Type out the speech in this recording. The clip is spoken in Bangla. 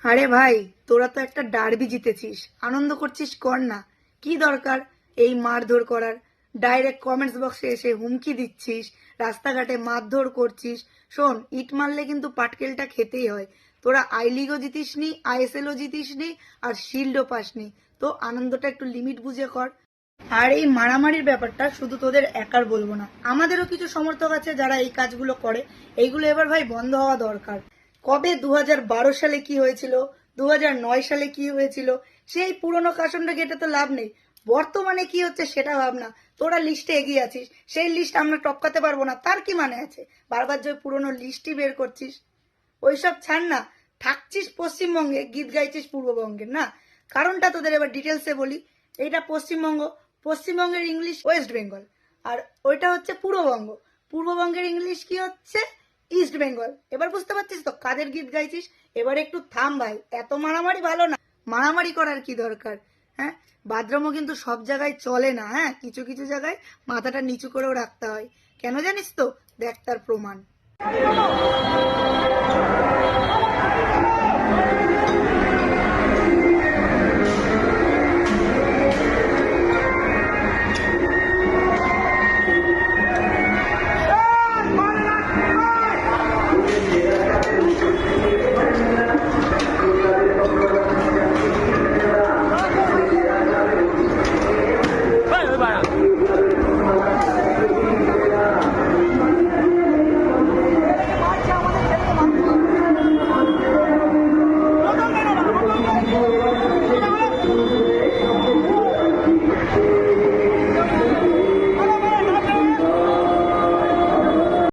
আরে ভাই, তোরা তো একটা ডার্বি জিতেছিস, আনন্দ করছিস, কর না। কি দরকার এই মারধর করার? ডাইরেক্ট কমেন্টস বক্সে এসে হুমকি দিচ্ছিস, রাস্তাঘাটে মারধর করছিস। শোন, ইট মারলে কিন্তু পাটকেলটা খেতেই হয়। তোরা আই লিগও জিতিসনি, আইএসএলও জিতিসনি, আর শিল্ডও পাসনি। তো আনন্দটা একটু লিমিট বুঝে কর। আর এই মারামারির ব্যাপারটা শুধু তোদের একার বলবো না, আমাদেরও কিছু সমর্থক আছে যারা এই কাজগুলো করে। এইগুলো এবার ভাই বন্ধ হওয়া দরকার। কবে 2012 সালে কি হয়েছিল, 2009 সালে কি হয়েছিল, সেই পুরনো কাসনটা ঘেটে তো লাভ নেই। বর্তমানে কি হচ্ছে সেটা ভাবনা। তোরা লিস্টে এগিয়ে আছিস, সেই লিস্ট আমরা টপকাতে পারবো না, তার কি মানে আছে? বারবার যে পুরনো লিস্টই বের করছিস, ওইসব ছাড় না। থাকছিস পশ্চিমবঙ্গে, গীত গাইছিস পূর্ববঙ্গের না। কারণটা তোদের এবার ডিটেলসে বলি। এইটা পশ্চিমবঙ্গ, পশ্চিমবঙ্গের ইংলিশ ওয়েস্ট বেঙ্গল। আর ওইটা হচ্ছে পূর্ববঙ্গ, পূর্ববঙ্গের ইংলিশ কি হচ্ছে ইস্ট বেঙ্গল। এবার বুঝতে পারছিস তো কাদের গীত গাইছিস? এবার একটু থাম ভাই, এত মারামারি ভালো না। মারামারি করার কি দরকার? হ্যাঁ, বাথরুমও কিন্তু সব জায়গায় চলে না। হ্যাঁ, কিছু কিছু জায়গায় মাথাটা নিচু করেও রাখতে হয়। কেন জানিস তো? দেখ তার প্রমাণ।